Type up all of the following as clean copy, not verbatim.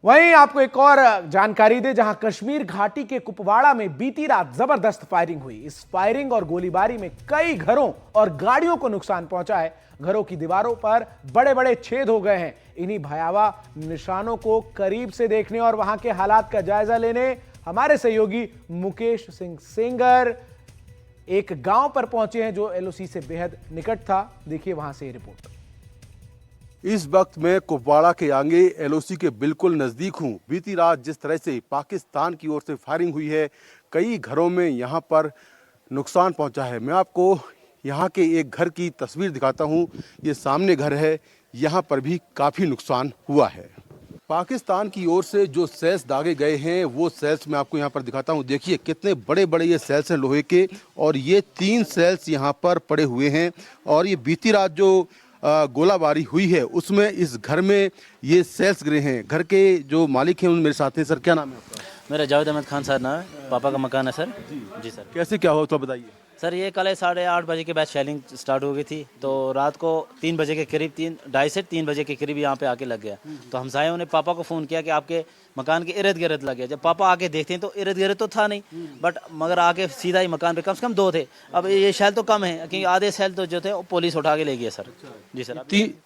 वहीं आपको एक और जानकारी दे, जहां कश्मीर घाटी के कुपवाड़ा में बीती रात जबरदस्त फायरिंग हुई। इस फायरिंग और गोलीबारी में कई घरों और गाड़ियों को नुकसान पहुंचा है। घरों की दीवारों पर बड़े बड़े छेद हो गए हैं। इन्हीं भयावह निशानों को करीब से देखने और वहां के हालात का जायजा लेने हमारे सहयोगी मुकेश सिंह सेंगर एक गांव पर पहुंचे हैं जो एलओसी से बेहद निकट था। देखिए वहां से रिपोर्ट। इस वक्त मैं कुपवाड़ा के आगे एलओसी के बिल्कुल नजदीक हूं। बीती रात जिस तरह से पाकिस्तान की ओर से फायरिंग हुई है, कई घरों में यहां पर नुकसान पहुंचा है। मैं आपको यहां के एक घर की तस्वीर दिखाता हूं। ये सामने घर है, यहां पर भी काफी नुकसान हुआ है। पाकिस्तान की ओर से जो सेल्स दागे गए हैं वो सेल्स मैं आपको यहाँ पर दिखाता हूँ। देखिए कितने बड़े बड़े ये सेल्स हैं लोहे के, और ये 3 सेल्स यहाँ पर पड़े हुए हैं। और ये बीती रात जो गोलाबारी हुई है उसमें इस घर में ये सेल्स गिरे हैं। घर के जो मालिक हैं उन मेरे साथ हैं। सर क्या नाम है आपका? मेरा जावेद अहमद खान सर नाम है, पापा का मकान है सर। जी सर। कैसे क्या हो तो बताइए। सर ये कल 8:30 बजे के बाद शेलिंग स्टार्ट हो गई थी, तो रात को 3 बजे के करीब 2:30 से 3 बजे के करीब यहाँ पे आके लग गया। तो हमसायों ने पापा को फ़ोन किया कि आपके मकान के इर्द गिर्द लग गया। जब पापा आके देखते हैं तो इर्द गिर्द तो था नहीं, बट मगर आके सीधा ही मकान पे कम से कम 2 थे। अब ये शैल तो कम है क्योंकि आधे शैल तो जो थे वो पुलिस उठा के ले गई सर। जी सर।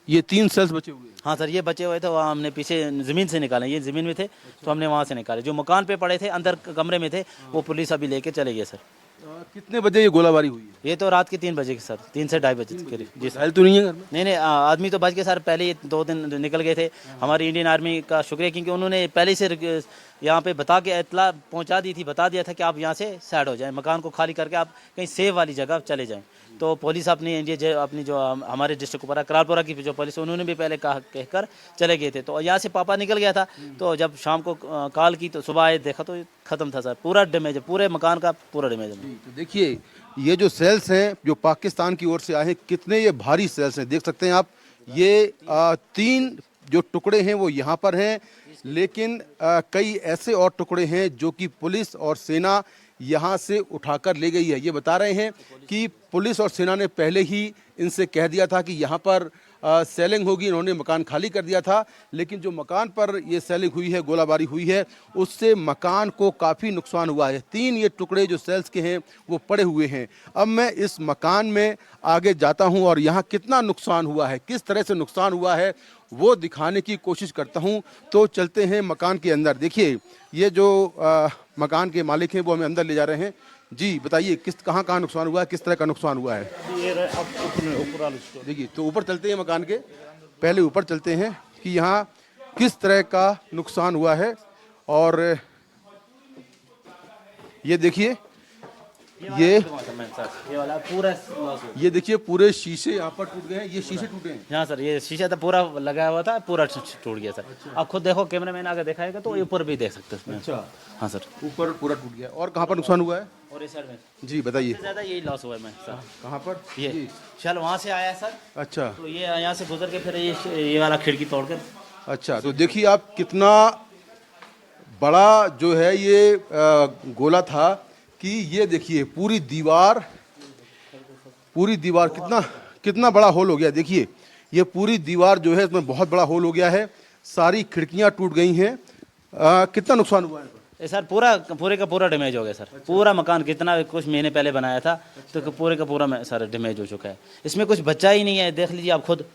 ये 3 सेल्स बचे हुए हैं? हाँ सर, ये बचे हुए थे, वहाँ हमने पीछे ज़मीन से निकाले। ये ज़मीन में थे तो हमने वहाँ से निकाले। जो मकान पे पड़े थे अंदर कमरे में थे वो पुलिस अभी लेके चले गए सर। कितने बजे ये गोलाबारी हुई है? ये तो रात के 3 बजे के सर, 3 से 2:30 बजे के करीब। जी सर। तो नहीं है घर में? नहीं, आदमी तो बच गए सर। पहले ही 2 दिन निकल गए थे। हमारी इंडियन आर्मी का शुक्रिया क्योंकि उन्होंने पहले से यहाँ पे बता के इतला पहुँचा दी थी, बता दिया था कि आप यहाँ से साइड हो जाएं, मकान को खाली करके आप कहीं सेफ वाली जगह चले जाएं। तो पुलिस अपनी जो हमारे डिस्ट्रिक्ट ऊपर करालपुरा की जो पुलिस उन्होंने भी पहले कहकर चले गए थे। तो यहाँ से पापा निकल गया था, तो जब शाम को कॉल की तो सुबह आए देखा तो ख़त्म था सर। पूरा डैमेज है, पूरे मकान का पूरा डैमेज है। तो देखिए ये जो सेल्स हैं जो पाकिस्तान की ओर से आए हैं, कितने ये भारी सेल्स हैं, देख सकते हैं आप। ये 3 जो टुकड़े हैं वो यहाँ पर हैं, लेकिन कई ऐसे और टुकड़े हैं जो कि पुलिस और सेना यहाँ से उठाकर ले गई है। ये बता रहे हैं कि पुलिस और सेना ने पहले ही इनसे कह दिया था कि यहाँ पर सेलिंग होगी, इन्होंने मकान खाली कर दिया था। लेकिन जो मकान पर ये सेलिंग हुई है, गोलाबारी हुई है, उससे मकान को काफ़ी नुकसान हुआ है। 3 ये टुकड़े जो सेल्स के हैं वो पड़े हुए हैं। अब मैं इस मकान में आगे जाता हूं और यहाँ कितना नुकसान हुआ है, किस तरह से नुकसान हुआ है वो दिखाने की कोशिश करता हूं। तो चलते हैं मकान के अंदर। देखिए ये जो मकान के मालिक हैं वो हमें अंदर ले जा रहे हैं। जी बताइए कहाँ नुकसान हुआ है, किस तरह का नुकसान हुआ है? देखिए तो ऊपर चलते हैं मकान के, पहले ऊपर चलते हैं कि यहाँ किस तरह का नुकसान हुआ है। और ये देखिए ये देखिए पूरे शीशे यहाँ पर टूट गए हैं। ये शीशे टूटे हैं? हाँ सर, ये शीशा तो पूरा लगाया हुआ था, पूरा टूट गया सर। आप खुद देखो, कैमरा मैन आगे दिखाएगा तो ऊपर भी देख सकते हैं। अच्छा हाँ सर, ऊपर पूरा टूट गया। और कहाँ पर नुकसान हुआ है? और इस साइड में जी बताइए। ज़्यादा यही लॉस हुआ है मैं सर। कहाँ पर? ये शल वहाँ से आया सर। अच्छा, तो ये यहाँ से गुजर के फिर ये वाला खिड़की तोड़कर। अच्छा तो देखिए आप कितना बड़ा जो है ये गोला था कि ये देखिए पूरी दीवार कितना बड़ा होल हो गया। देखिए ये पूरी दीवार जो है इसमें बहुत बड़ा होल हो गया है, सारी खिड़कियां टूट गई हैं। कितना नुकसान हुआ है सर? पूरे का पूरा डैमेज हो गया सर। पूरा मकान कितना कुछ महीने पहले बनाया था तो पूरे का पूरा सर डैमेज हो चुका है। इसमें कुछ बचा ही नहीं है, देख लीजिए आप खुद।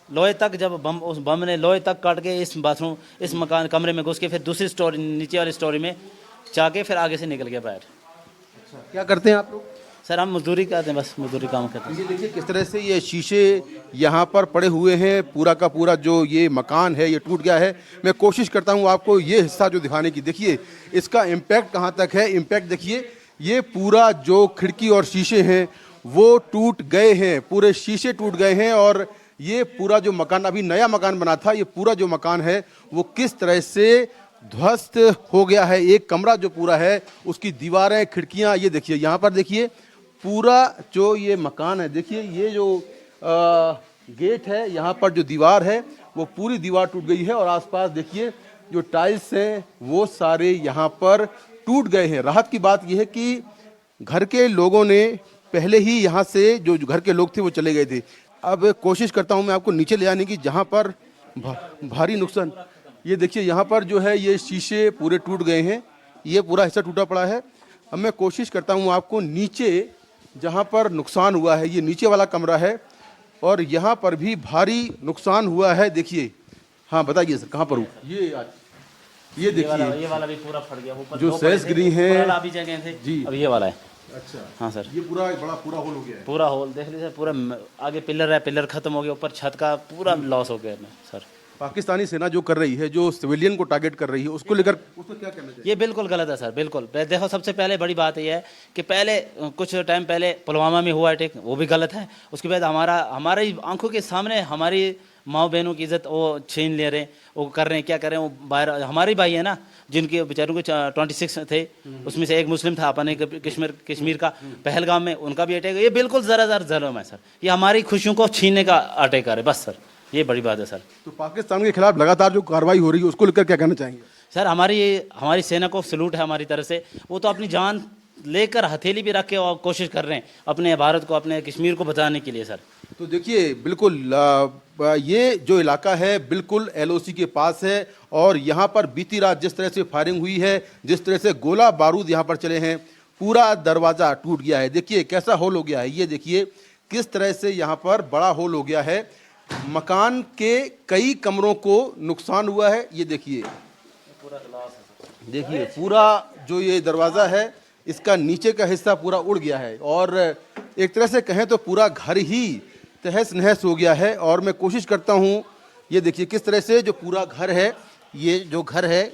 लोहे तक जब उस बम ने लोहे तक काट के इस बाथरूम इस मकान कमरे में घुस के फिर दूसरी स्टोरी नीचे वाली स्टोरी में जाके फिर आगे से निकल गया बाहर। अच्छा, क्या करते हैं आप लोग? सर हम मजदूरी करते हैं, बस मजदूरी काम करते हैं। ये देखिए किस तरह से ये शीशे यहाँ पर पड़े हुए हैं। पूरा का पूरा जो ये मकान है ये टूट गया है। मैं कोशिश करता हूँ आपको ये हिस्सा जो दिखाने की। देखिए इसका इम्पैक्ट कहाँ तक है। इम्पैक्ट देखिए, ये पूरा जो खिड़की और शीशे हैं वो टूट गए हैं, पूरे शीशे टूट गए हैं। और ये पूरा जो मकान अभी नया मकान बना था, ये पूरा जो मकान है वो किस तरह से ध्वस्त हो गया है। एक कमरा जो पूरा है उसकी दीवारें, खिड़कियां, ये देखिए यहाँ पर देखिए पूरा जो ये मकान है, देखिए ये जो गेट है, यहाँ पर जो दीवार है वो पूरी दीवार टूट गई है। और आसपास देखिए जो टाइल्स हैं वो सारे यहाँ पर टूट गए हैं। राहत की बात यह है कि घर के लोगों ने पहले ही यहाँ से जो घर के लोग थे वो चले गए थे। अब कोशिश करता हूँ मैं आपको नीचे ले जाने की, जहाँ पर भारी नुकसान। ये देखिए यहाँ पर जो है ये शीशे पूरे टूट गए हैं, ये पूरा हिस्सा टूटा पड़ा है। अब मैं कोशिश करता हूँ आपको नीचे जहाँ पर नुकसान हुआ है, ये नीचे वाला कमरा है और यहाँ पर भी भारी नुकसान हुआ है। देखिए, हाँ बताइए सर कहाँ पर हूँ? ये देखिए ये वाला भी पूरा फट गया, ऊपर जो दो सेल्स पड़े थे, गिरी हैं ऊपर वाला अभी जगह थे जी। अब ये वाला है। अच्छा, हाँ सर, ये पूरा पूरा होल हो गया है। पूरा होल देख लीजिए, पूरा आगे पिलर है, पिलर खत्म हो गया, ऊपर छत का पूरा लॉस हो गया सर। पाकिस्तानी सेना जो कर रही है, जो सिविलियन को टारगेट कर रही है, उसको लेकर उसको क्या कहना चाहिए? ये बिल्कुल गलत है सर, बिल्कुल। देखो सबसे पहले बड़ी बात यह है कि पहले कुछ टाइम पहले पुलवामा में हुआ अटैक, वो भी गलत है। उसके बाद हमारी आंखों के सामने हमारी माँ बहनों की इज्जत वो छीन ले रहे हैं, वो कर रहे हैं, क्या कर रहे हैं, वो बाहर हमारे भाई है ना, जिनके बेचारों को 26 थे, उसमें से एक मुस्लिम था अपने कश्मीर का, पहलगाम में उनका भी अटैक। ये बिल्कुल ज़रा जुल्म है सर, ये हमारी खुशियों को छीनने का अटैक है बस सर, ये बड़ी बात है सर। तो पाकिस्तान के खिलाफ लगातार जो कार्रवाई हो रही है उसको लेकर क्या कहना चाहेंगे? सर हमारी सेना को सलूट है हमारी तरफ से, वो तो अपनी जान लेकर हथेली भी रख के और कोशिश कर रहे हैं अपने भारत को, अपने कश्मीर को बचाने के लिए सर। तो देखिए बिल्कुल ये जो इलाका है बिल्कुल एलओसी के पास है और यहाँ पर बीती रात जिस तरह से फायरिंग हुई है, जिस तरह से गोला बारूद यहाँ पर चले हैं, पूरा दरवाज़ा टूट गया है। देखिए कैसा होल हो गया है, ये देखिए किस तरह से यहाँ पर बड़ा होल हो गया है। मकान के कई कमरों को नुकसान हुआ है। ये देखिए पूरा जो ये दरवाज़ा है इसका नीचे का हिस्सा पूरा उड़ गया है और एक तरह से कहें तो पूरा घर ही तहस नहस हो गया है। और मैं कोशिश करता हूँ, ये देखिए किस तरह से जो पूरा घर है, ये जो घर है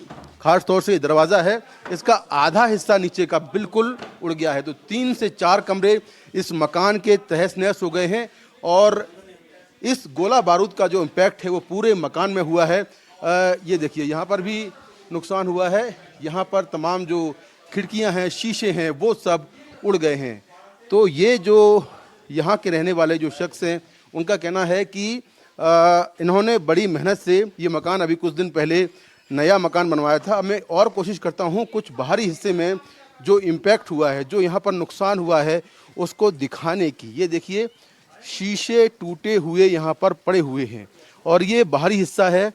खास तौर से दरवाज़ा है, इसका आधा हिस्सा नीचे का बिल्कुल उड़ गया है। तो 3 से 4 कमरे इस मकान के तहस नहस हो गए हैं और इस गोला बारूद का जो इम्पैक्ट है वो पूरे मकान में हुआ है। ये देखिए यहाँ पर भी नुकसान हुआ है, यहाँ पर तमाम जो खिड़कियाँ हैं, शीशे हैं, वो सब उड़ गए हैं। तो ये जो यहाँ के रहने वाले जो शख्स हैं उनका कहना है कि इन्होंने बड़ी मेहनत से ये मकान अभी कुछ दिन पहले नया मकान बनवाया था। अब मैं और कोशिश करता हूँ कुछ बाहरी हिस्से में जो इम्पैक्ट हुआ है, जो यहाँ पर नुकसान हुआ है, उसको दिखाने की। ये देखिए शीशे टूटे हुए यहाँ पर पड़े हुए हैं और ये बाहरी हिस्सा है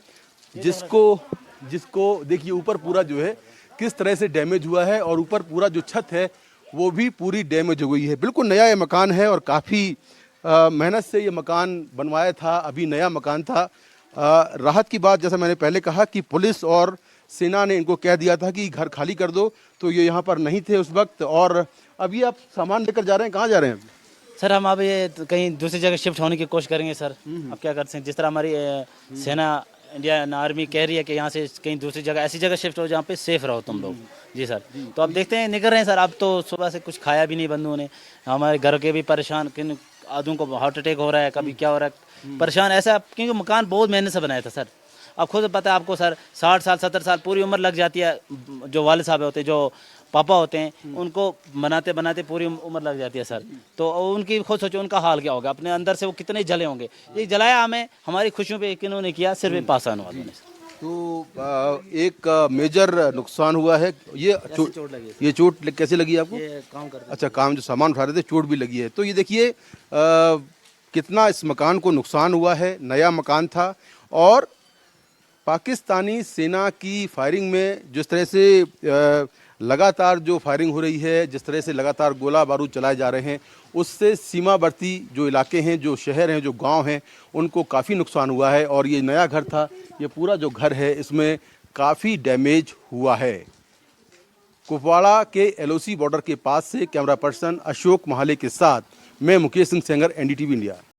जिसको देखिए ऊपर पूरा जो है किस तरह से डैमेज हुआ है और ऊपर पूरा जो छत है वो भी पूरी डैमेज हो गई है। बिल्कुल नया ये मकान है और काफ़ी मेहनत से ये मकान बनवाया था, अभी नया मकान था। राहत की बात, जैसा मैंने पहले कहा कि पुलिस और सेना ने इनको कह दिया था कि घर खाली कर दो, तो ये यहाँ पर नहीं थे उस वक्त। और अभी आप सामान लेकर जा रहे हैं, कहाँ जा रहे हैं? सर हम अब ये कहीं दूसरी जगह शिफ्ट होने की कोशिश करेंगे सर। अब क्या कर सकते हैं, जिस तरह हमारी सेना इंडियन आर्मी कह रही है कि यहाँ से कहीं दूसरी जगह, ऐसी जगह शिफ्ट हो जहाँ पे सेफ रहो तुम लोग। जी सर, तो अब देखते हैं, निकल रहे हैं सर। अब तो सुबह से कुछ खाया भी नहीं बंधुओं ने, हमारे घर के भी परेशान, किन आदमी को हार्ट अटैक हो रहा है, कभी क्या हो रहा है, परेशान ऐसा, क्योंकि मकान बहुत मेहनत से बनाया था सर। अब खुद पता है आपको सर, 60 साल 70 साल पूरी उम्र लग जाती है। जो वालिद साहब होते हैं, जो पापा होते हैं, उनको बनाते बनाते पूरी उम्र लग जाती है सर। तो उनकी खुद सोचो उनका हाल क्या होगा, अपने अंदर से वो कितने जले होंगे। ये जलाया हमें, हमारी खुशियों पे किन्होंने किया, सिर्फ पासान वालों ने। तो एक मेजर नुकसान हुआ है। ये चोट कैसे लगी आपको? ये काम करते, अच्छा, काम जो सामान उठा रहे थे, चोट भी लगी है। तो ये देखिए कितना इस मकान को नुकसान हुआ है। नया मकान था और पाकिस्तानी सेना की फायरिंग में जिस तरह से लगातार जो फायरिंग हो रही है, जिस तरह से लगातार गोला बारूद चलाए जा रहे हैं, उससे सीमावर्ती जो इलाके हैं, जो शहर हैं, जो गांव हैं, उनको काफ़ी नुकसान हुआ है। और ये नया घर था, ये पूरा जो घर है इसमें काफ़ी डैमेज हुआ है। कुपवाड़ा के एलओसी बॉर्डर के पास से कैमरा पर्सन अशोक महाले के साथ मैं मुकेश सिंह सेंगर, एनडीटीवी इंडिया।